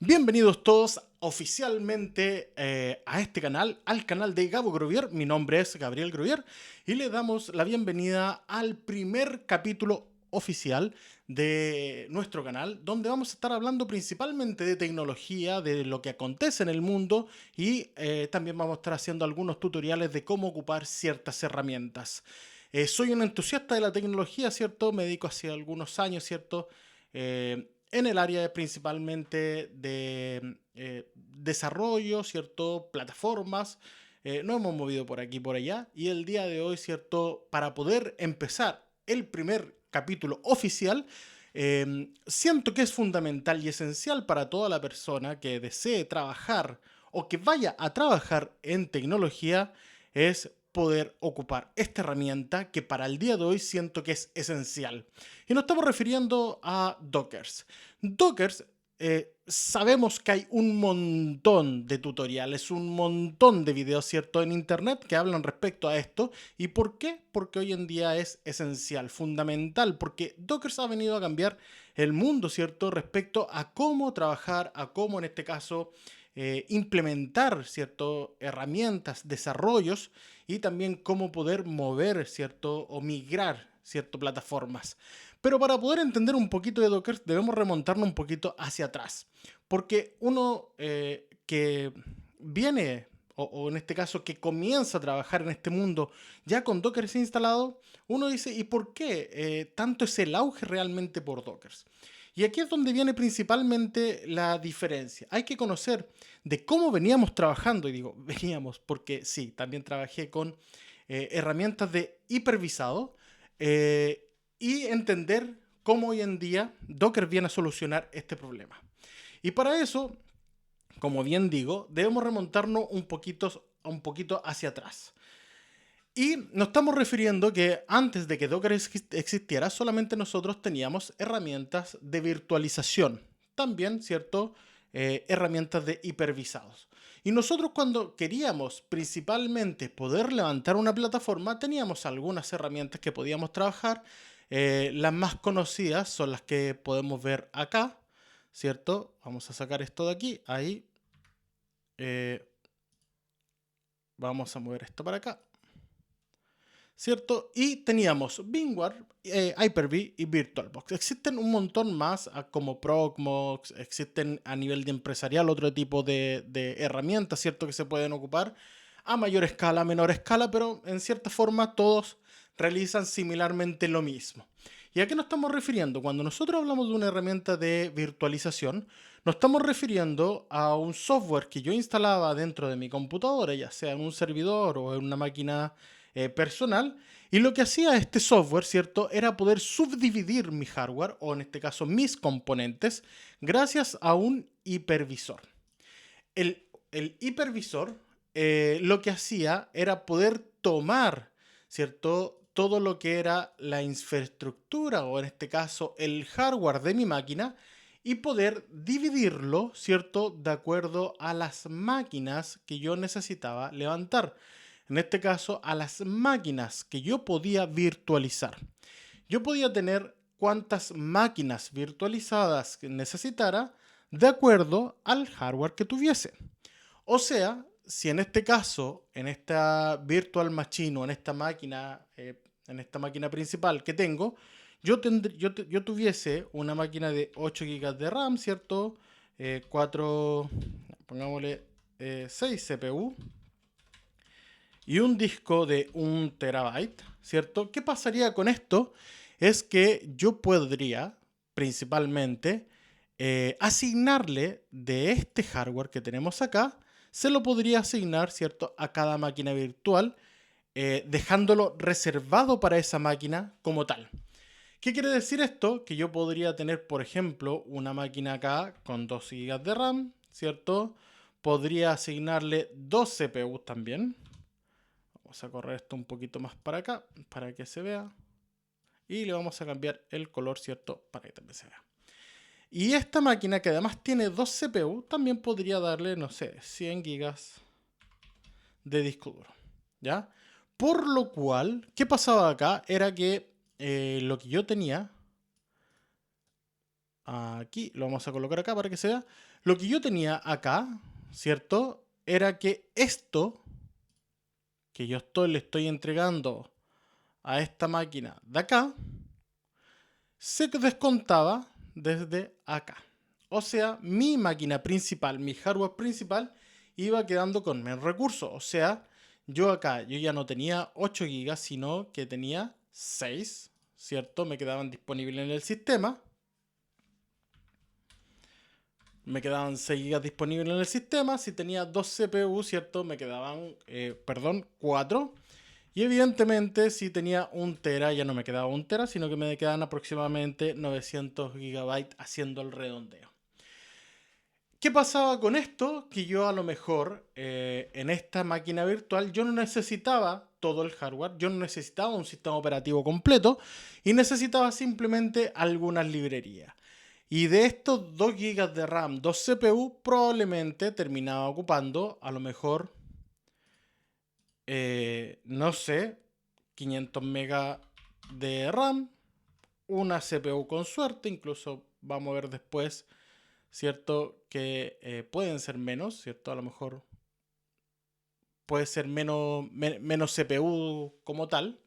Bienvenidos todos oficialmente a este canal, al canal de Gabo Gruvier. Mi nombre es Gabriel Gruvier y le damos la bienvenida al primer capítulo oficial de nuestro canal, donde vamos a estar hablando principalmente de tecnología, de lo que acontece en el mundo y también vamos a estar haciendo algunos tutoriales de cómo ocupar ciertas herramientas. Soy un entusiasta de la tecnología, ¿cierto? Me dedico hace algunos años, ¿cierto? En el área principalmente de desarrollo, ¿cierto? Plataformas. Nos hemos movido por aquí y por allá. Y el día de hoy, ¿cierto? Para poder empezar el primer capítulo oficial, siento que es fundamental y esencial para toda la persona que desee trabajar o que vaya a trabajar en tecnología es poder ocupar esta herramienta que para el día de hoy siento que es esencial. Y nos estamos refiriendo a Dockers. Dockers, sabemos que hay un montón de tutoriales, un montón de videos, ¿cierto?, en internet que hablan respecto a esto. ¿Y por qué? Porque hoy en día es esencial, fundamental, porque Dockers ha venido a cambiar el mundo, ¿cierto?, respecto a cómo trabajar, a cómo en este caso implementar, ¿cierto?, herramientas, desarrollos y también cómo poder mover, ¿cierto?, o migrar, ¿cierto?, plataformas. Pero para poder entender un poquito de Docker debemos remontarnos un poquito hacia atrás. Porque uno que viene, o en este caso que comienza a trabajar en este mundo ya con Docker instalado, uno dice, ¿y por qué tanto es el auge realmente por Docker? Y aquí es donde viene principalmente la diferencia. Hay que conocer de cómo veníamos trabajando, y digo veníamos porque sí, también trabajé con herramientas de hipervisado, y entender cómo hoy en día Docker viene a solucionar este problema. Y para eso, como bien digo, debemos remontarnos un poquito hacia atrás. Y nos estamos refiriendo que antes de que Docker existiera, solamente nosotros teníamos herramientas de virtualización. También, ¿cierto? Herramientas de hipervisados. Y nosotros cuando queríamos principalmente poder levantar una plataforma, teníamos algunas herramientas que podíamos trabajar. Las más conocidas son las que podemos ver acá, ¿cierto? Vamos a sacar esto de aquí, ahí. Vamos a mover esto para acá, ¿cierto? Y teníamos VMware, Hyper-V y VirtualBox. Existen un montón más, como Proxmox, existen a nivel de empresarial otro tipo de herramientas, ¿cierto?, que se pueden ocupar a mayor escala, a menor escala, pero en cierta forma todos realizan similarmente lo mismo. ¿Y a qué nos estamos refiriendo? Cuando nosotros hablamos de una herramienta de virtualización, nos estamos refiriendo a un software que yo instalaba dentro de mi computadora, ya sea en un servidor o en una máquina personal, y lo que hacía este software, ¿cierto?, era poder subdividir mi hardware, o en este caso mis componentes, gracias a un hipervisor. El hipervisor lo que hacía era poder tomar, ¿cierto?, todo lo que era la infraestructura, o en este caso el hardware de mi máquina, y poder dividirlo, ¿cierto?, de acuerdo a las máquinas que yo necesitaba levantar. En este caso, a las máquinas que yo podía virtualizar. Yo podía tener cuantas máquinas virtualizadas que necesitara de acuerdo al hardware que tuviese. O sea, si en este caso, en esta virtual machine o en esta máquina principal que tengo, yo tuviese una máquina de 8 GB de RAM, ¿cierto? 4, pongámosle 6 CPU y un disco de 1 TB, ¿cierto? ¿Qué pasaría con esto? Es que yo podría principalmente asignarle de este hardware que tenemos acá, se lo podría asignar, ¿cierto?, a cada máquina virtual, dejándolo reservado para esa máquina como tal. ¿Qué quiere decir esto? Que yo podría tener, por ejemplo, una máquina acá con 2 GB de RAM, ¿cierto? Podría asignarle 2 CPUs también. Vamos a correr esto un poquito más para acá, para que se vea. Y le vamos a cambiar el color, ¿cierto?, para que también se vea. Y esta máquina, que además tiene 2 CPU, también podría darle, no sé, 100 GB de disco duro, ¿ya? Por lo cual, ¿qué pasaba acá? Era que lo que yo tenía... aquí, lo vamos a colocar acá para que se vea. Lo que yo tenía acá, ¿cierto? Era que esto que yo le estoy entregando a esta máquina de acá, se descontaba desde acá. O sea, mi máquina principal, mi hardware principal, iba quedando con menos recursos. O sea, yo ya no tenía 8 GB, sino que tenía 6, ¿cierto? Me quedaban disponibles en el sistema. Me quedaban 6 GB disponibles en el sistema. Si tenía 2 CPU, ¿cierto? Me quedaban, 4. Y evidentemente, si tenía 1 TB, ya no me quedaba 1 TB, sino que me quedaban aproximadamente 900 GB haciendo el redondeo. ¿Qué pasaba con esto? Que yo a lo mejor en esta máquina virtual yo no necesitaba todo el hardware, yo no necesitaba un sistema operativo completo y necesitaba simplemente algunas librerías. Y de estos 2 GB de RAM, 2 CPU, probablemente terminaba ocupando a lo mejor, no sé, 500 megas de RAM, una CPU con suerte, incluso vamos a ver después, ¿cierto? Que pueden ser menos, ¿cierto? A lo mejor puede ser menos CPU como tal.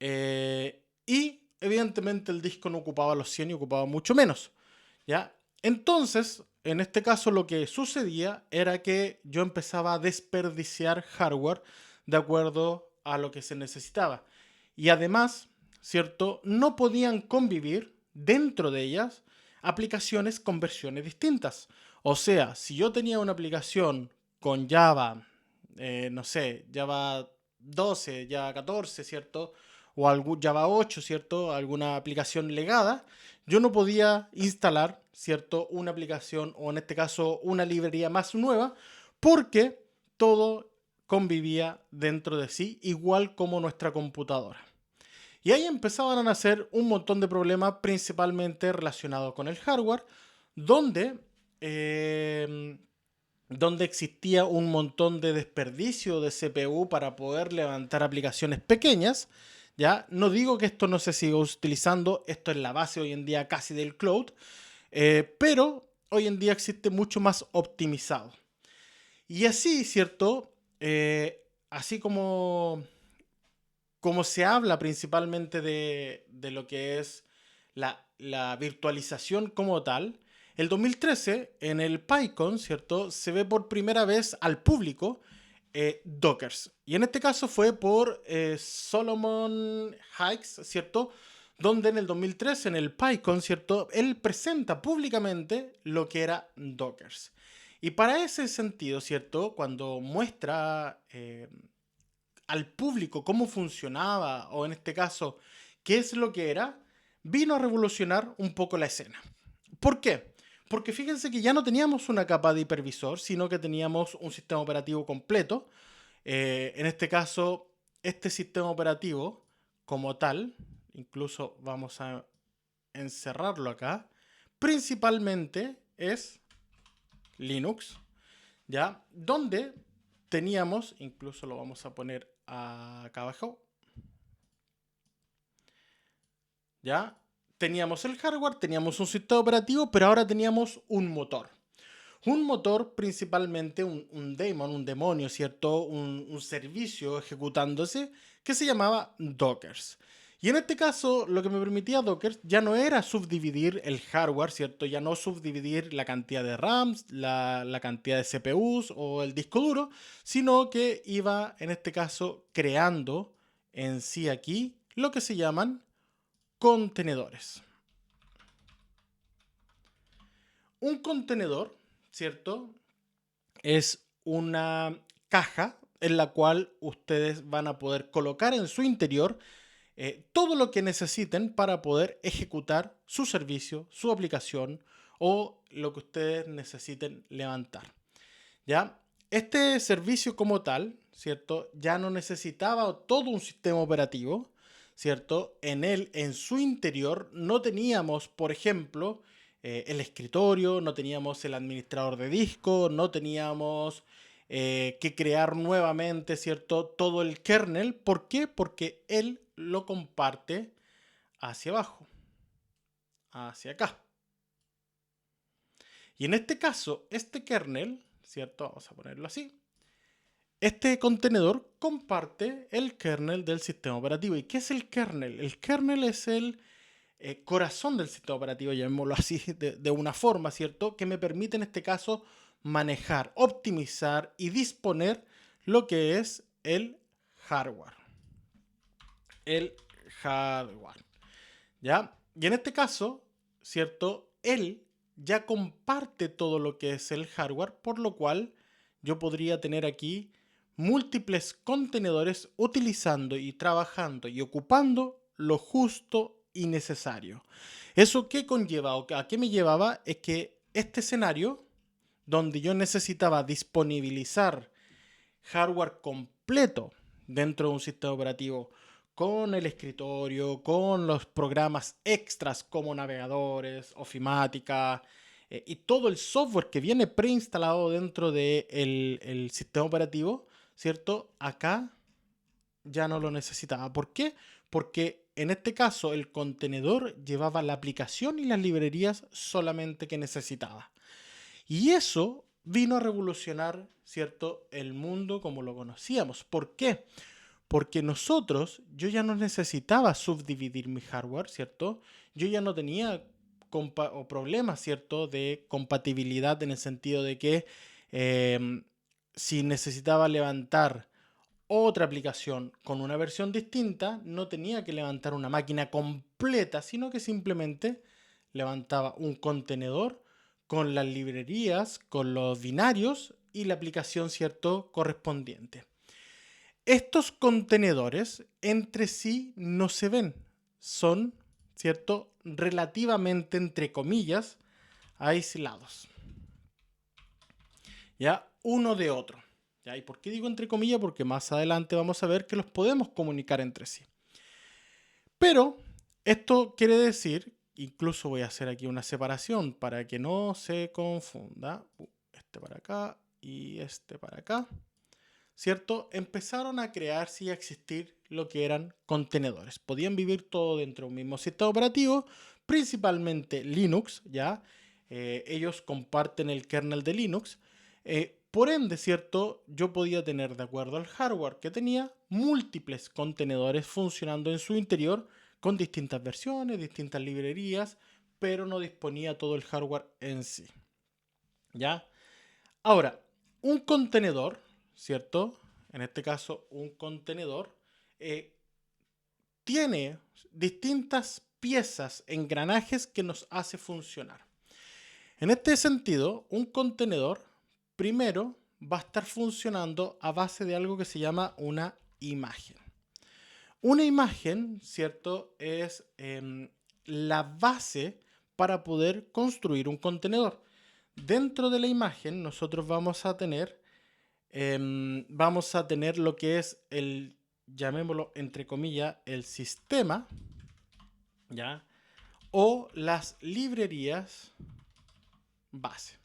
Y evidentemente el disco no ocupaba los 100 y ocupaba mucho menos, ¿ya? Entonces, en este caso lo que sucedía era que yo empezaba a desperdiciar hardware de acuerdo a lo que se necesitaba. Y además, ¿cierto? No podían convivir dentro de ellas aplicaciones con versiones distintas. O sea, si yo tenía una aplicación con Java, no sé, Java 12, Java 14, ¿cierto? O algún Java 8, ¿cierto? Alguna aplicación legada, yo no podía instalar, ¿cierto? Una aplicación o en este caso una librería más nueva porque todo convivía dentro de sí, igual como nuestra computadora. Y ahí empezaban a nacer un montón de problemas, principalmente relacionados con el hardware, donde, eh, donde existía un montón de desperdicio de CPU para poder levantar aplicaciones pequeñas. ¿Ya? No digo que esto no se siga utilizando, esto es la base hoy en día casi del cloud, pero hoy en día existe mucho más optimizado. Y así, ¿cierto? Así como se habla principalmente de lo que es la virtualización como tal, el 2013 en el PyCon, ¿cierto? Se ve por primera vez al público Dockers. Y en este caso fue por Solomon Hykes, ¿cierto? Donde en el 2013 en el PyCon, ¿cierto? Él presenta públicamente lo que era Dockers. Y para ese sentido, ¿cierto? Cuando muestra al público cómo funcionaba, o en este caso, qué es lo que era, vino a revolucionar un poco la escena. ¿Por qué? Porque fíjense que ya no teníamos una capa de hipervisor, sino que teníamos un sistema operativo completo. En este caso, este sistema operativo como tal, incluso vamos a encerrarlo acá, principalmente es Linux, ¿ya? Donde teníamos, incluso lo vamos a poner acá abajo, ¿ya? Teníamos el hardware, teníamos un sistema operativo, pero ahora teníamos un motor. Un motor principalmente, un daemon, un demonio, ¿cierto? Un servicio ejecutándose que se llamaba Dockers. Y en este caso, lo que me permitía Docker ya no era subdividir el hardware, ¿cierto? Ya no subdividir la cantidad de RAMs, la cantidad de CPUs o el disco duro, sino que iba, en este caso, creando en sí aquí lo que se llaman contenedores. Un contenedor, ¿cierto? Es una caja en la cual ustedes van a poder colocar en su interior todo lo que necesiten para poder ejecutar su servicio, su aplicación o lo que ustedes necesiten levantar. ¿Ya? Este servicio como tal, ¿cierto? Ya no necesitaba todo un sistema operativo, ¿cierto? En él, en su interior, no teníamos, por ejemplo, el escritorio, no teníamos el administrador de disco, no teníamos que crear nuevamente, ¿cierto? Todo el kernel. ¿Por qué? Porque él lo comparte hacia abajo, hacia acá. Y en este caso, este kernel, ¿cierto? Vamos a ponerlo así. Este contenedor comparte el kernel del sistema operativo. ¿Y qué es el kernel? El kernel es el corazón del sistema operativo, llamémoslo así de una forma, ¿cierto? Que me permite en este caso manejar, optimizar y disponer lo que es el hardware. El hardware. ¿Ya? Y en este caso, ¿cierto? Él ya comparte todo lo que es el hardware, por lo cual yo podría tener aquí múltiples contenedores utilizando y trabajando y ocupando lo justo y necesario. ¿Eso qué conlleva o a qué me llevaba? Es que este escenario, donde yo necesitaba disponibilizar hardware completo dentro de un sistema operativo, con el escritorio, con los programas extras como navegadores, ofimática y todo el software que viene preinstalado dentro del el sistema operativo, ¿cierto? Acá ya no lo necesitaba. ¿Por qué? Porque en este caso el contenedor llevaba la aplicación y las librerías solamente que necesitaba. Y eso vino a revolucionar, ¿cierto?, el mundo como lo conocíamos. ¿Por qué? Porque yo ya no necesitaba subdividir mi hardware, ¿cierto? Yo ya no tenía problemas, ¿cierto?, de compatibilidad en el sentido de que si necesitaba levantar otra aplicación con una versión distinta, no tenía que levantar una máquina completa, sino que simplemente levantaba un contenedor con las librerías, con los binarios y la aplicación, ¿cierto?, correspondiente. Estos contenedores entre sí no se ven, son, ¿cierto?, relativamente, entre comillas, aislados, ¿ya? Uno de otro. ¿Ya? ¿Y por qué digo entre comillas? Porque más adelante vamos a ver que los podemos comunicar entre sí. Pero esto quiere decir, incluso voy a hacer aquí una separación para que no se confunda. Este para acá y este para acá. ¿Cierto? Empezaron a crearse y a existir lo que eran contenedores. Podían vivir todo dentro de un mismo sistema operativo, principalmente Linux, ¿ya? Ellos comparten el kernel de Linux. Por ende, ¿cierto? Yo podía tener, de acuerdo al hardware que tenía, múltiples contenedores funcionando en su interior con distintas versiones, distintas librerías, pero no disponía todo el hardware en sí. ¿Ya? Ahora, un contenedor, ¿cierto? En este caso, un contenedor tiene distintas piezas, engranajes que nos hace funcionar. En este sentido, un contenedor primero va a estar funcionando a base de algo que se llama una imagen. Una imagen, ¿cierto?, es la base para poder construir un contenedor. Dentro de la imagen nosotros vamos a tener lo que es el, llamémoslo entre comillas, el sistema, ¿ya? O las librerías base,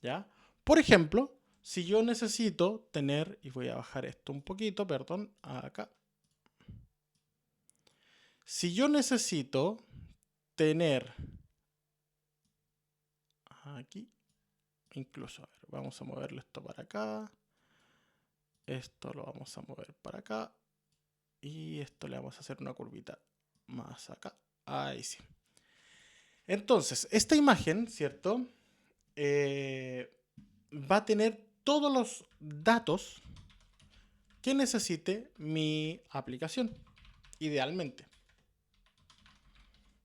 ¿ya? Por ejemplo, si yo necesito tener, y voy a bajar esto un poquito, perdón, acá. Si yo necesito tener aquí, incluso, a ver, vamos a moverlo esto para acá. Esto lo vamos a mover para acá. Y esto le vamos a hacer una curvita más acá. Ahí sí. Entonces, esta imagen, ¿cierto? Va a tener todos los datos que necesite mi aplicación, idealmente.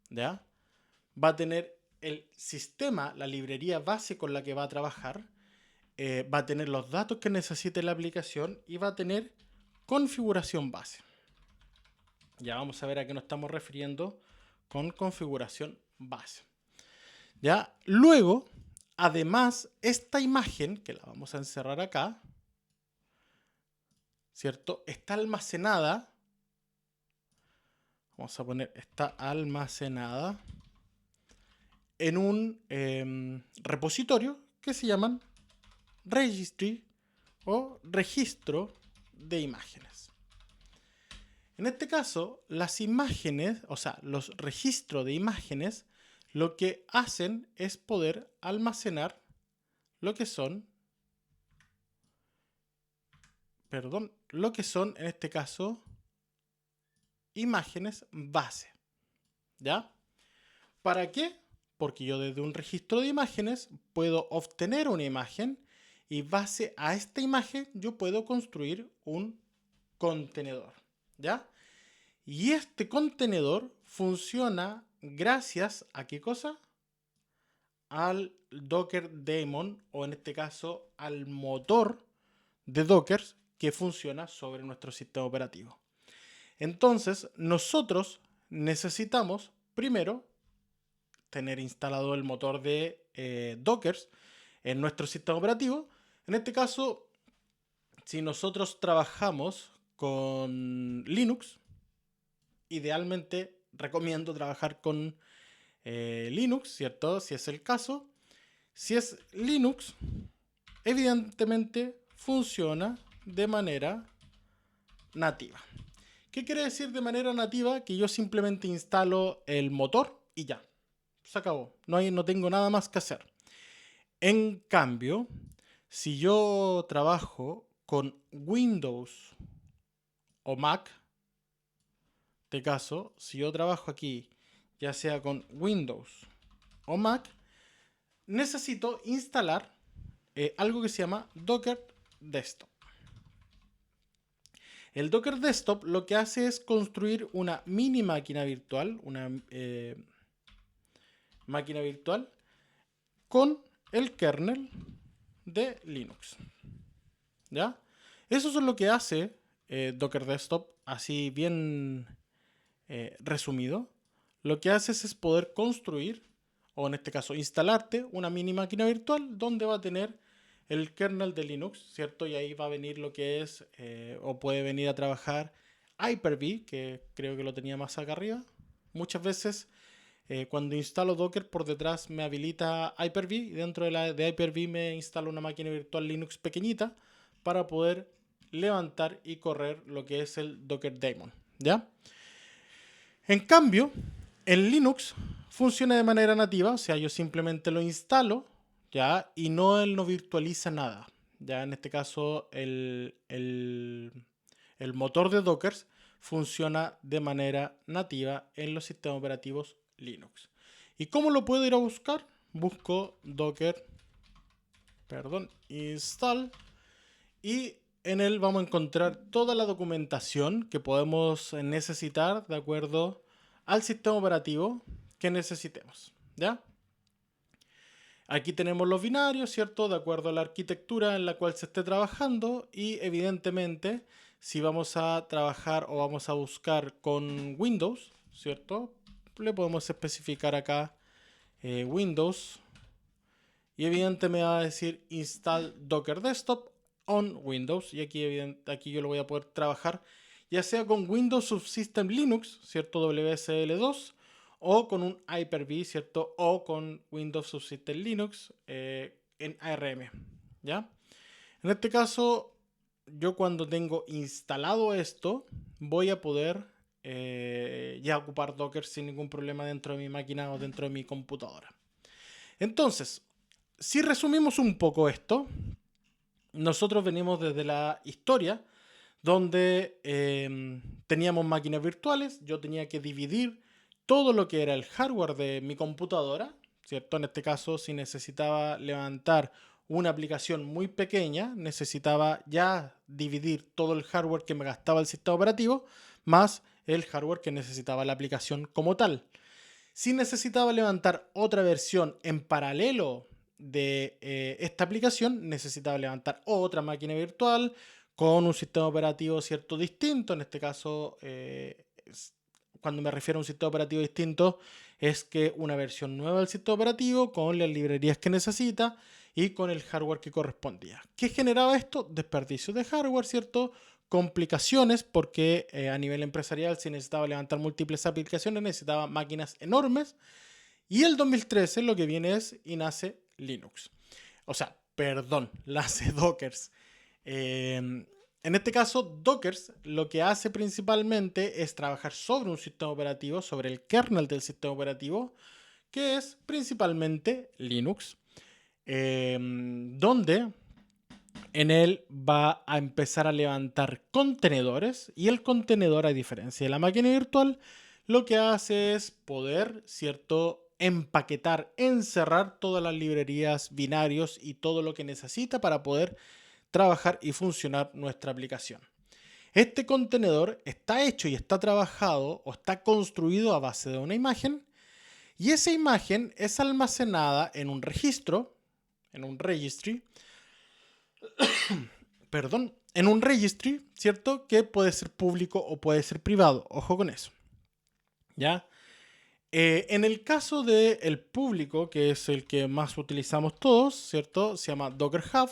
¿Ya? Va a tener el sistema, la librería base con la que va a trabajar, va a tener los datos que necesite la aplicación y va a tener configuración base. Ya vamos a ver a qué nos estamos refiriendo con configuración base. ¿Ya? Luego, además, esta imagen, que la vamos a encerrar acá, ¿cierto? Está almacenada. Vamos a poner, está almacenada en un repositorio que se llaman registry o registro de imágenes. En este caso, las imágenes, o sea, los registros de imágenes, lo que hacen es poder almacenar lo que son, en este caso, imágenes base, ¿ya? ¿Para qué? Porque yo desde un registro de imágenes puedo obtener una imagen y base a esta imagen yo puedo construir un contenedor, ¿ya? Y este contenedor funciona gracias a ¿qué cosa? Al Docker Daemon, o en este caso al motor de Docker que funciona sobre nuestro sistema operativo. Entonces, nosotros necesitamos primero tener instalado el motor de Docker en nuestro sistema operativo. En este caso, si nosotros trabajamos con Linux, idealmente recomiendo trabajar con Linux, ¿cierto? Si es el caso. Si es Linux, evidentemente funciona de manera nativa. ¿Qué quiere decir de manera nativa? Que yo simplemente instalo el motor y ya. Se acabó. No tengo nada más que hacer. En cambio, si yo trabajo con Windows o Mac, en este caso, si yo trabajo aquí, ya sea con Windows o Mac, necesito instalar algo que se llama Docker Desktop. El Docker Desktop lo que hace es construir una mini máquina virtual, una máquina virtual con el kernel de Linux. ¿Ya? Eso es lo que hace Docker Desktop, así bien resumido. Lo que haces es poder construir, o en este caso instalarte, una mini máquina virtual donde va a tener el kernel de Linux, ¿cierto? Y ahí va a venir lo que es, o puede venir a trabajar Hyper-V, que creo que lo tenía más acá arriba. Muchas veces cuando instalo Docker por detrás me habilita Hyper-V y dentro de Hyper-V me instalo una máquina virtual Linux pequeñita para poder levantar y correr lo que es el Docker Daemon, ¿ya? En cambio, en Linux funciona de manera nativa, o sea, yo simplemente lo instalo, ¿ya? Y él no virtualiza nada. Ya en este caso, el motor de Docker funciona de manera nativa en los sistemas operativos Linux. ¿Y cómo lo puedo ir a buscar? Busco Docker, install, y en él vamos a encontrar toda la documentación que podemos necesitar de acuerdo al sistema operativo que necesitemos, ¿ya? Aquí tenemos los binarios, ¿cierto? De acuerdo a la arquitectura en la cual se esté trabajando, y evidentemente si vamos a trabajar o vamos a buscar con Windows, ¿cierto? Le podemos especificar acá Windows, y evidentemente me va a decir install Docker Desktop on Windows, y aquí yo lo voy a poder trabajar ya sea con Windows Subsystem Linux, ¿cierto? WSL2, o con un Hyper-V, ¿cierto? O con Windows Subsystem Linux en ARM, ¿ya? En este caso, yo cuando tengo instalado esto, voy a poder ya ocupar Docker sin ningún problema dentro de mi máquina o dentro de mi computadora. Entonces, si resumimos un poco esto, nosotros venimos desde la historia donde teníamos máquinas virtuales. Yo tenía que dividir todo lo que era el hardware de mi computadora, ¿cierto? En este caso, si necesitaba levantar una aplicación muy pequeña, necesitaba ya dividir todo el hardware que me gastaba el sistema operativo más el hardware que necesitaba la aplicación como tal. Si necesitaba levantar otra versión en paralelo de esta aplicación, necesitaba levantar otra máquina virtual con un sistema operativo cierto distinto. En este caso, cuando me refiero a un sistema operativo distinto, es que una versión nueva del sistema operativo con las librerías que necesita y con el hardware que correspondía. ¿Qué generaba esto? Desperdicio de hardware, ¿cierto? Complicaciones, porque a nivel empresarial, si necesitaba levantar múltiples aplicaciones, necesitaba máquinas enormes. Y el 2013 lo que viene es y nace Linux. O sea, perdón, nace Docker. En este caso, Docker lo que hace principalmente es trabajar sobre un sistema operativo, sobre el kernel del sistema operativo, que es principalmente Linux, donde en él va a empezar a levantar contenedores, y el contenedor, a diferencia de la máquina virtual, lo que hace es poder, ¿cierto?, empaquetar, encerrar todas las librerías, binarios y todo lo que necesita para poder trabajar y funcionar nuestra aplicación. Este contenedor está hecho y está trabajado o está construido a base de una imagen, y esa imagen es almacenada en un registro, en un registry, perdón, en un registry, ¿cierto? Que puede ser público o puede ser privado. Ojo con eso. ¿Ya? En el caso del público, que es el que más utilizamos todos, ¿cierto? Se llama Docker Hub.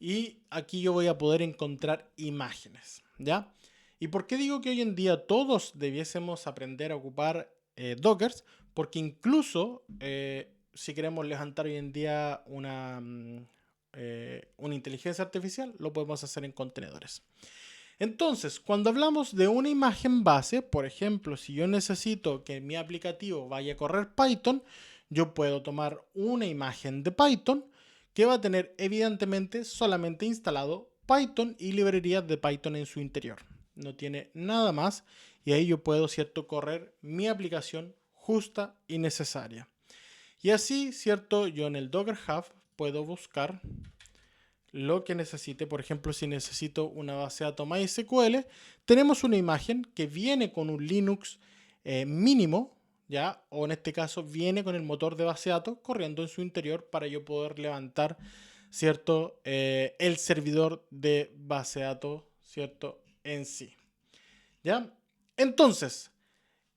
Y aquí yo voy a poder encontrar imágenes, ¿ya? ¿Y por qué digo que hoy en día todos debiésemos aprender a ocupar Dockers? Porque incluso si queremos levantar hoy en día una inteligencia artificial, lo podemos hacer en contenedores. Entonces, cuando hablamos de una imagen base, por ejemplo, si yo necesito que mi aplicativo vaya a correr Python, yo puedo tomar una imagen de Python que va a tener evidentemente solamente instalado Python y librerías de Python en su interior. No tiene nada más, y ahí yo puedo, ¿cierto?, correr mi aplicación justa y necesaria. Y así, ¿cierto?, yo en el Docker Hub puedo buscar lo que necesite. Por ejemplo, si necesito una base de datos MySQL, tenemos una imagen que viene con un Linux mínimo, ¿ya? O en este caso viene con el motor de base de datos corriendo en su interior para yo poder levantar, ¿cierto?, el servidor de base de datos, ¿cierto?, en sí. ¿Ya? Entonces,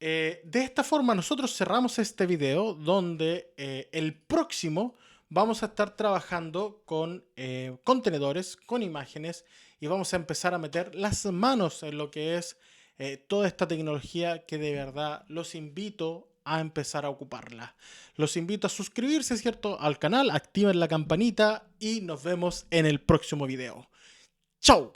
de esta forma nosotros cerramos este video, donde el próximo vamos a estar trabajando con contenedores, con imágenes, y vamos a empezar a meter las manos en lo que es toda esta tecnología, que de verdad los invito a empezar a ocuparla. Los invito a suscribirse, ¿cierto?, al canal, activen la campanita y nos vemos en el próximo video. ¡Chao!